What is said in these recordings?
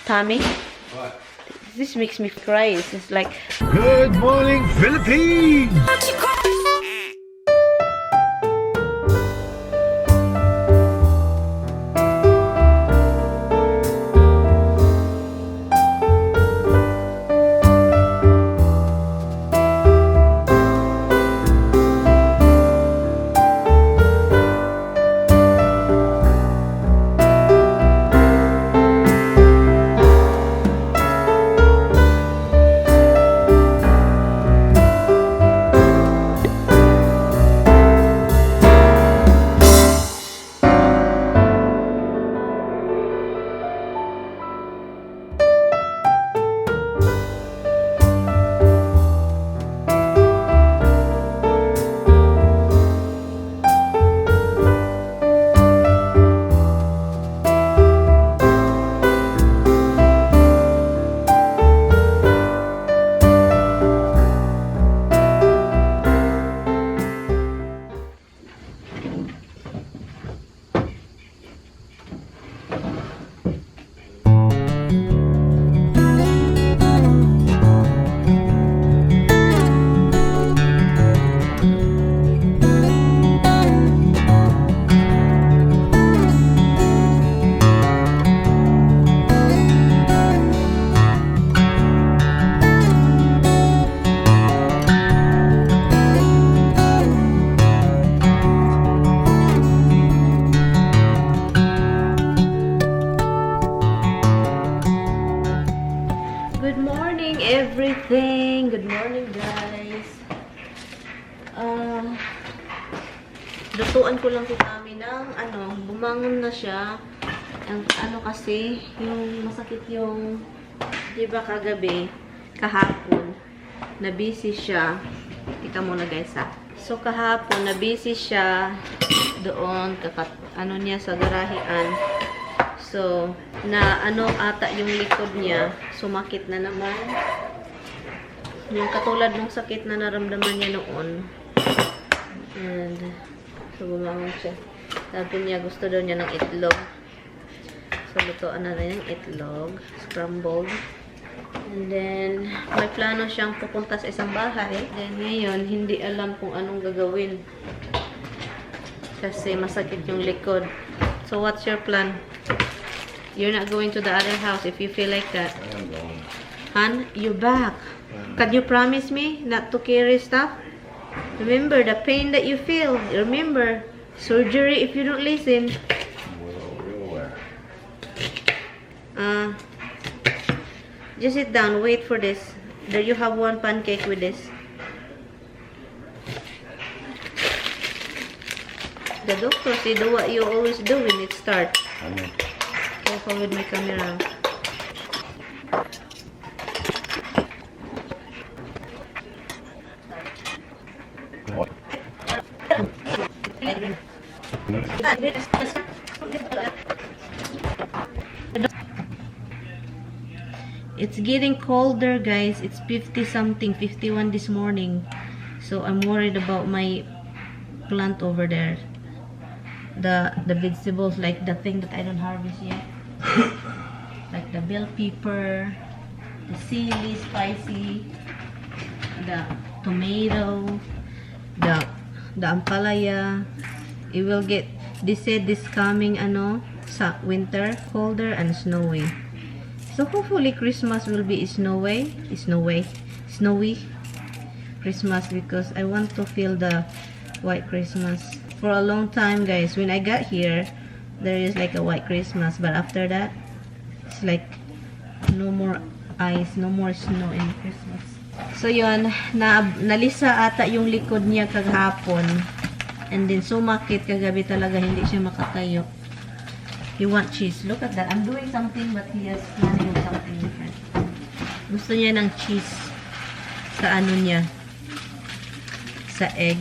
Tommy, What? this makes me cry. It's just like, Good morning, Philippines! good morning, everything. Good morning, guys. Lutuan ko lang si Tommy ng, bumangon na siya. Ang, kasi, yung masakit yung, di ba kagabi, kahapon, na busy siya. Tika muna, guys, ha. So, kahapon, na busy siya doon, niya sa garahean. So, na ata yung likod niya, sumakit na naman. Yung katulad ng sakit na naramdaman niya noon. And, so bumangon siya. Sabi niya, gusto daw niya ng itlog. So, lutoan na rin yung itlog. Scrambled. And then, may plano siyang pupunta sa isang bahay. Then, ngayon, hindi alam kung anong gagawin. Kasi masakit yung likod. So, what's your plan? You're not going to the other house if you feel like that. I am going. Han, you're back. Can you promise me not to carry stuff? Remember the pain that you feel. Remember, surgery if you don't listen. Just sit down. Wait for this. There you have one pancake with this. The doctor said do what you always do when it starts. Careful with my camera. It's getting colder, guys. It's 50 something, 51 this morning. So I'm worried about my plant over there. The vegetables, like the thing that I don't harvest yet. Like the bell pepper, the chili, spicy, the tomato, the ampalaya. It will get, they said this coming winter, colder and snowy. So hopefully Christmas will be snowy Christmas, because I want to feel the white Christmas. For a long time, guys, when I got here, there is like a white Christmas, but after that, it's like no more ice, no more snow in Christmas. So yun, nalisa ata yung likod niya kagahapon, and then sumakit kagabi talaga, hindi siya makatayo. He want cheese. Look at that. I'm doing something, but he is planning something different. Gusto niya ng cheese sa niya, sa egg.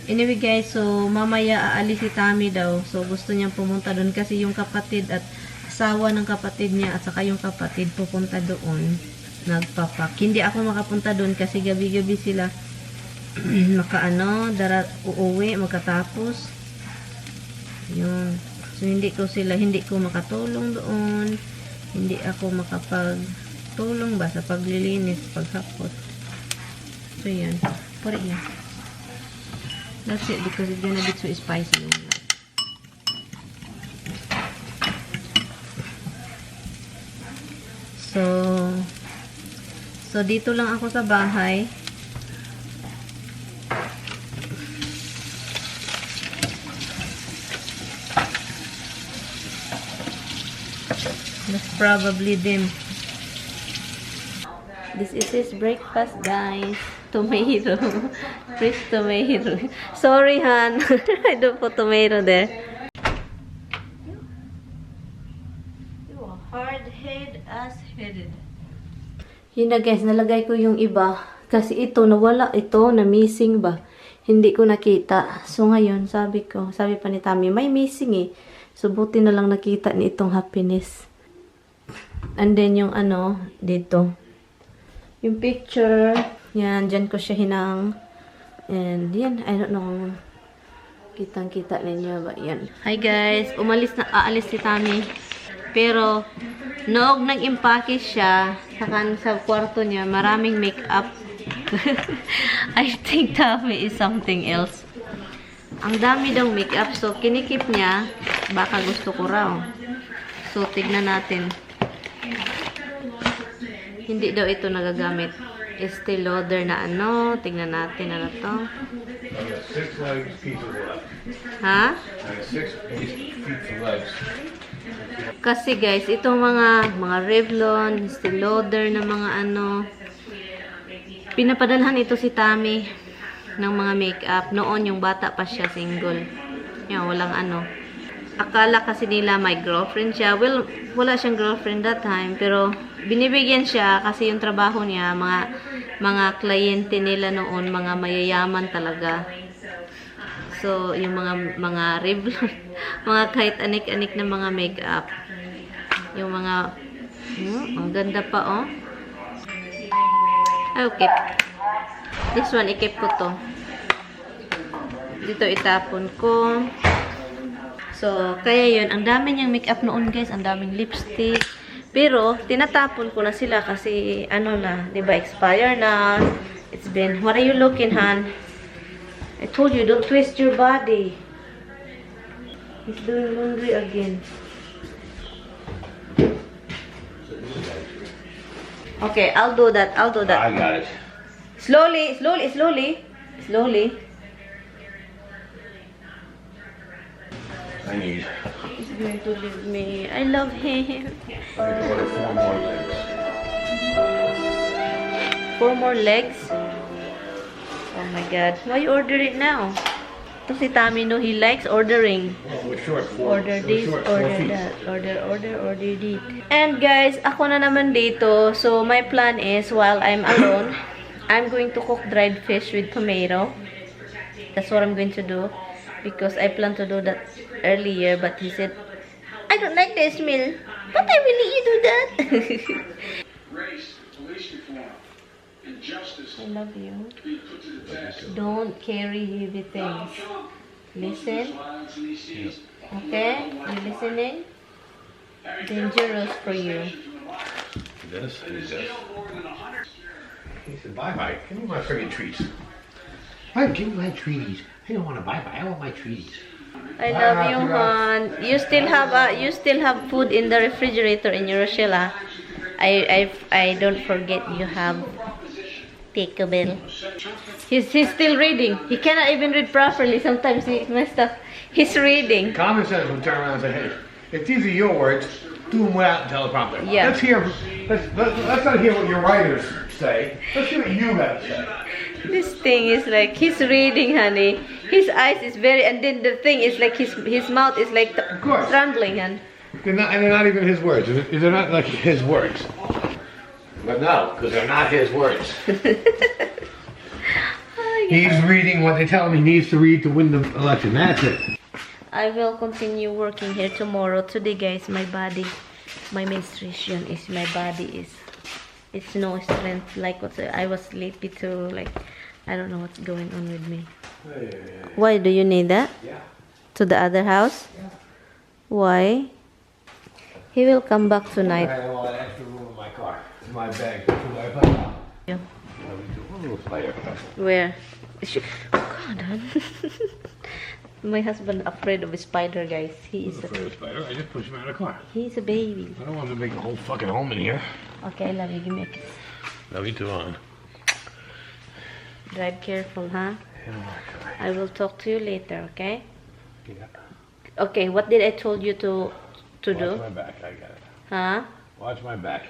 Anyway, guys, so mamaya aalis si Tommy daw. So gusto niyang pumunta doon kasi yung kapatid at asawa ng kapatid niya at saka yung kapatid pupunta doon. Nagpapak. Hindi ako makapunta doon kasi gabi-gabi sila uuwi magkatapos. Yun. So, hindi ko makatulong doon. Hindi ako makapagtulong ba sa paglilinis, paghapot. So, yan. Put it here. That's it because it's gonna be too spicy. So, dito lang ako sa bahay. That's probably them. This is his breakfast, guys. Tomato. Fresh tomato. Sorry, Han. I don't put tomato there. You are hard-headed. Yun na, guys. Nalagay ko yung iba. Kasi ito, nawala ito. Na-missing ba? Hindi ko nakita. So, ngayon, sabi pa ni Tami, may missing eh. So, buti na lang nakita ni itong happiness. And then, yung dito. Yung picture, yan, dyan ko siya hinang. And yan, I don't know. Kitang-kita ninyo ba? Yan. Hi guys, aalis si Tami. Pero, noog nag-impake siya, sa kwarto niya, maraming makeup. I think Tami is something else. Ang dami daw makeup, so kinikip niya, baka gusto ko raw. So, tignan natin. Hindi daw ito nagagamit. Estee Lauder na tignan natin to. 6 legs, pieces left. Ha? 6 pieces legs. Kasi guys, itong mga Revlon, Estee Lauder na mga pinapadalhan ito si Tami ng mga makeup. Noon yung bata pa siya, single. Yan, walang Akala kasi nila may girlfriend siya. Well, wala siyang girlfriend that time. Pero, binibigyan siya kasi yung trabaho niya, mga kliyente nila noon, mga mayayaman talaga. So, yung mga Revlon, mga kahit anik-anik na mga makeup. Yung mga, ang ganda pa, oh. Okay. This one, ikip ko to. Dito itapon ko. So, kaya yun, ang dami niyang makeup noon, guys. Ang daming lipstick. Pero, tinatapon ko na sila kasi, diba, expire na. It's been, what are you looking, Han? I told you, don't twist your body. He's doing laundry again. Okay, I'll do that. I got it. Slowly. I need. He's going to leave me. I love him. I need to order 4 more legs. 4 more legs? Oh my god. Why you order it now? Ito si Tami, no, he likes ordering. We're short 4. Order this, order that. Order this. And guys, ako na naman dito. So, my plan is, while I'm alone, I'm going to cook dried fish with tomato. That's what I'm going to do. Because I plan to do that earlier, but he said, I don't like the smell. But I will let you do that. I love you. Don't carry heavy things. Listen. Okay? You listening? Dangerous for you. This is this. He said, bye-bye. Give me my friggin' treats. Why give me my treaties? I don't want to bye-bye. I want my treaties. I love you, hon. You still have food in the refrigerator in your Rochelle. I don't forget you have Taco Bell. He's still reading. He cannot even read properly. Sometimes he messed up. He's reading. Common sense would turn around and say, hey, if these are your words, do them without teleprompter. Yeah. Let's not hear what your writers say. Let's hear what you got to say. This thing is like, he's reading, honey. His eyes is very, and then the thing is like his mouth is like trembling, and they're not even his words. They're not like his words. But no, because they're not his words. He's reading what they tell him he needs to read to win the election. That's it. I will continue working here tomorrow. Today, guys, my menstruation is, my body is, it's no strength. Like what I was sleepy to like I don't know what's going on with me. Hey. Why do you need that? Yeah. To the other house? Yeah. Why? He will come back tonight. I had all that extra room in my car. In my bag. That's what I found. Yeah. A little spider. Where? Oh, God, hon. My husband afraid of a spider, guys. He is Afraid of a spider? I just pushed him out of the car. he's a baby. I don't want to make a whole fucking home in here. Okay, I love you. Give me a kiss. Love you too, on. Drive careful, huh? I will talk to you later, okay? Yeah. Okay, what did I told you to Watch do? my back. I got it. Huh? Watch my back.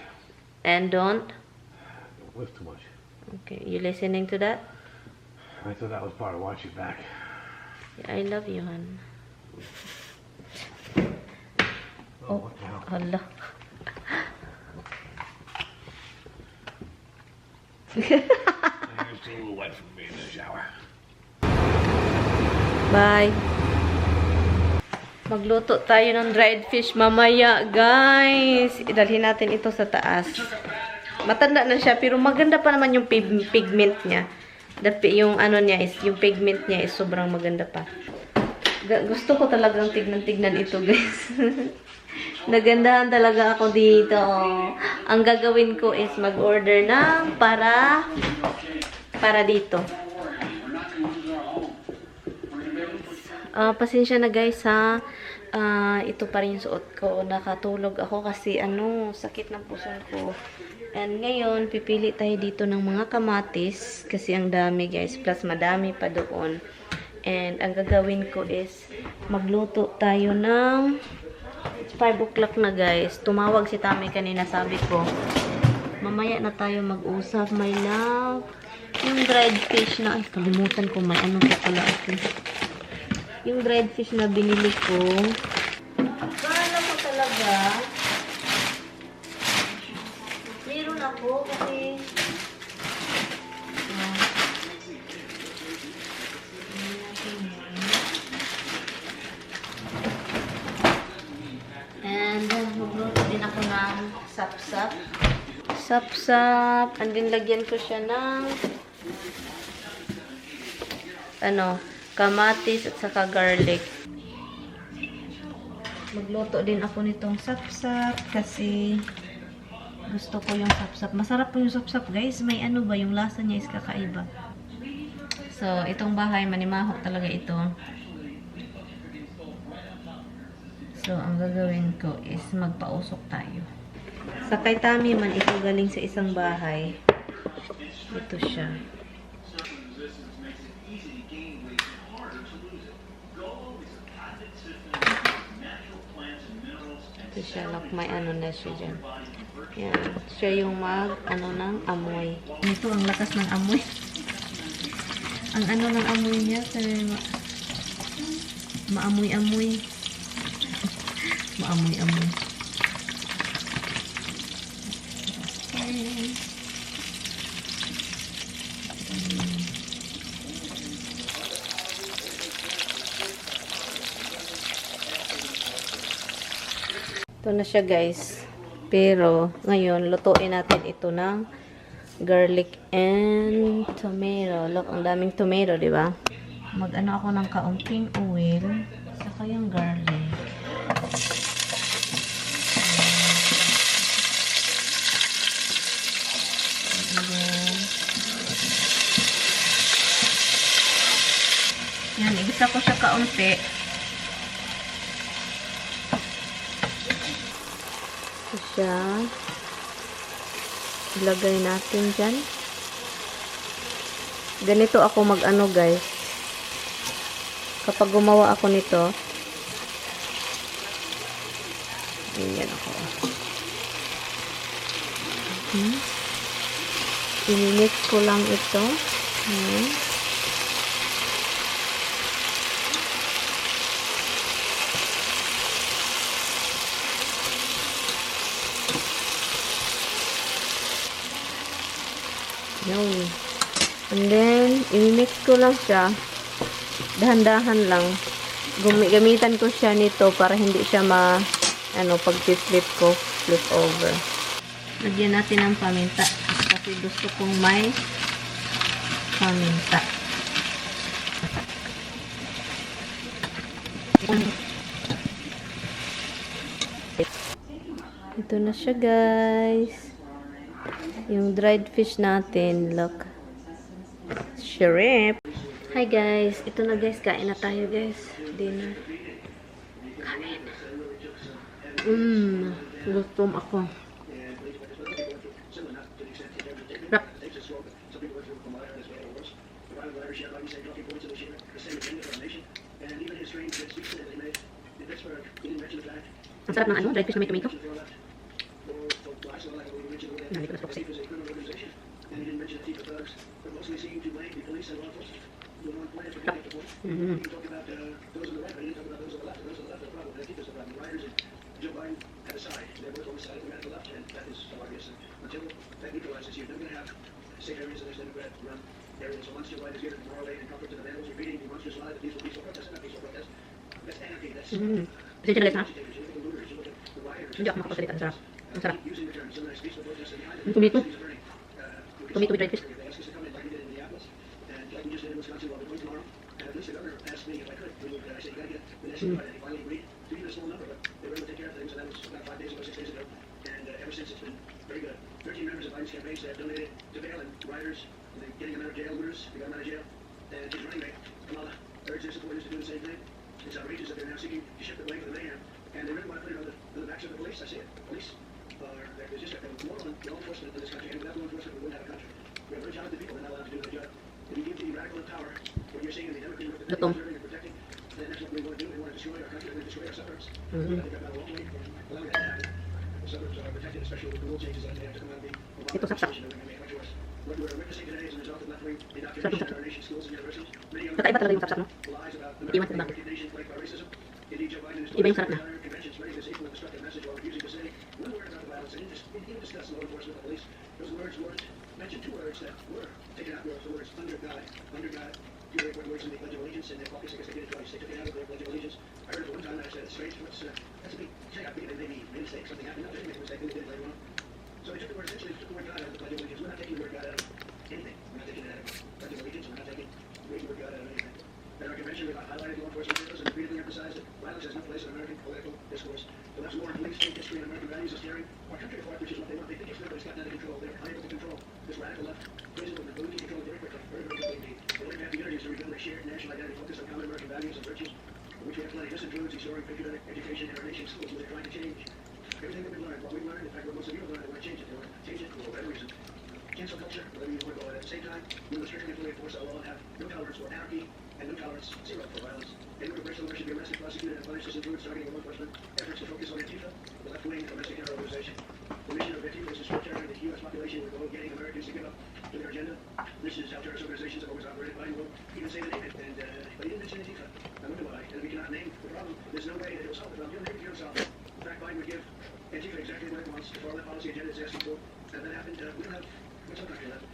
And don't? Don't lift too much. Okay, you listening to that? I thought that was part of watch your back. I love you, hon. Oh, what the hell? Allah. It's a little wet from being in the shower. Bye. Magluto tayo ng dried fish mamaya, guys. Idalhin natin ito sa taas. Matanda na siya, pero maganda pa naman yung pigment niya. Yung ano niya is, yung pigment niya is sobrang maganda pa. Gusto ko talagang tignan-tignan ito, guys. Nagandahan talaga ako dito. Ang gagawin ko is mag-order ng para dito. Pasensya na guys ha. Ito pa rin yung suot ko. Nakatulog ako kasi sakit ng puso ko. And ngayon, pipili tayo dito ng mga kamatis kasi ang dami guys. Plus madami pa doon. And ang gagawin ko is magluto tayo ng 5 o'clock na guys. Tumawag si Tami kanina, sabi ko mamaya na tayo mag-usap, my love. Yung dried fish na, ay kalimutan ko may sa pala ito. Yung dried fish na binili ko, akala mo talaga meron ako kasi and magluto din ako ng sap-sap. And then lagyan ko siya ng kamatis at saka garlic. Magluto din ako nitong sap-sap kasi gusto ko yung sap-sap. Masarap po yung sap-sap, guys. May yung lasa niya is kakaiba. So, itong bahay, manimaho talaga ito. So, ang gagawin ko is magpausok tayo. Sa kay Tami man, ito galing sa isang bahay. Ito siya. Ito siya, may na siya dyan. Yan. Siya yung ng amoy. Ito, ang lakas ng amoy. Ang ng amoy niya, maamoy-amoy. Maamoy-amoy. Ito na siya guys. Pero ngayon lutuin natin ito ng garlic and tomato. Look, ang daming tomato, di ba? Mag-ano ako ng kaunting oil saka yung garlic. Yan, igisa ko siya kaunti. Ito siya. Ilagay natin dyan. Ganito ako mag-ano guys. Kapag gumawa ako nito, ganyan ako. I-mix ko lang ito. Yun. And then, i-mix ko lang siya. Dahan-dahan lang. Gamitan ko siya nito para hindi siya pag-flip ko, flip over. Lagyan natin ng paminta. Kasi gusto kong may paminta. Ito na siya, guys. Yung dried fish natin. Look. Shrimp. Hi, guys. Ito na, guys. Kain na tayo, guys. Dinner. Kain. Gutom ako. Rap. Ang sarap ng ano, dried fish na may tomato. Hindi ko na spoxy. Pasensya na guys, ha? Hindi ako makapagsalita. Ang sarap. Ang sarap. Ang tomato. Tomato with dried fish. It's outrageous that they're now seeking to shift the blame for the mayhem, and they really want to put it on the backs of the police. I see it. Police there's just a moral law enforcement in this country, and without law enforcement, we wouldn't have a country. We have very talented people, and not allowed to do their job. If you give the radical power, what you're seeing in the Democratic preserving and protecting, then that's what we want to do. We want to destroy our country, we want to destroy our suburbs. I think I've got a long way from allowing that to happen. The suburbs are protected, especially with the rule changes that they have to come out of the situation, and we make much worse. What we're witnessing today is a result of left-wing indoctrination in our nation's schools and universities. Many young people lies about American recognition plagued by racism. Indeed, Joe Biden is going to conventions raise this hateful and destructive message while refusing to say one word about the violence and even discuss law enforcement and police. Those words weren't mentioned. Two words that were taken out were the words under God. Under God. Two very important words in the Pledge of Allegiance, and the caucus, I guess they did it twice. They took it out of the Pledge of Allegiance. I heard it one time and I said, it's strange. That's a big check. I think they made a mistake. Something happened. No, they didn't make a mistake. They did it later on. So they took the word, essentially, they took the word God out of the Pledge of Allegiance. We're not taking the word God out of anything. We're not taking it out of the Pledge of Allegiance. We're not taking the word God out of anything. At our convention, we highlighted law enforcement heroes and repeatedly emphasized that violence has no place in American political discourse. The left's war on police, state history, and American values is tearing our country apart, which is what they want. They think everybody's gotten out of control. They're unable to control this radical left. Crazy movement, but we can control it very quickly, very, very quickly indeed. The only path to unity is to rebuild a shared national identity focused on common American values and virtues, which we have plenty. This includes restoring patriotic education in our nation's schools, where they're trying to change everything that we've learned. What we've learned, in fact, what most of you have learned, they want to change it. They want to change it for whatever reason. Cancel culture, whatever you want to call it. At the same time, we must strictly and fully enforce our law and have no tolerance for anarchy and no tolerance, zero for violence. Anyone who breaks the law should be arrested, prosecuted, and punished. This includes targeting law enforcement efforts to focus on Antifa, the left-wing domestic terror organization. The mission of Antifa is to spread terror into the U.S. population with the goal of getting Americans to give up to their agenda. This is how terrorist organizations have always operated. Biden will even say the name, but he didn't mention Antifa. I wonder why. And if he cannot name the problem, there's no way that he'll solve the problem. He'll solve it. In fact, Biden would give Antifa exactly what it wants. The foreign policy agenda is asking for. And that happened. We don't have much of country left.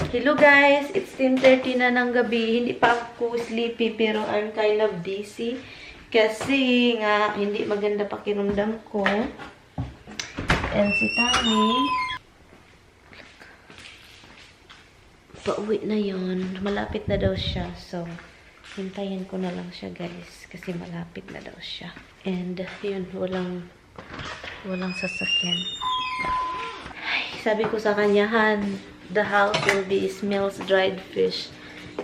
Hello guys, it's 10:30 na ng gabi. Hindi pa ako sleepy pero I'm kind of dizzy kasi nga hindi maganda pakiramdam ko. And si Tami pauwi na yon, malapit na daw siya, so hintayin ko na lang siya guys kasi malapit na daw siya. And yun, walang sasakyan. Ay, sabi ko sa kanya, the house will be smells dried fish.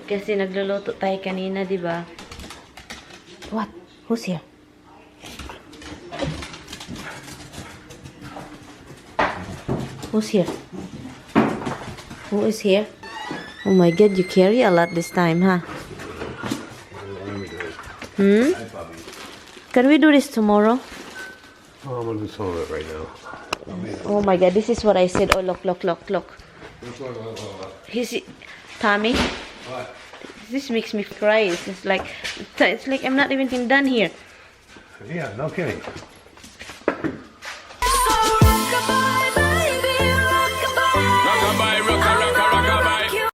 Kasi nagluluto tayo kanina, di ba? What? Who's here? Who's here? Who is here? Oh my God, you carry a lot this time, huh? Can we do this tomorrow? Oh, I'm gonna do some of it right now. Oh my God, this is what I said. Oh, look. Tommy? What? This makes me cry. It's like I'm not even done here. Yeah, no kidding.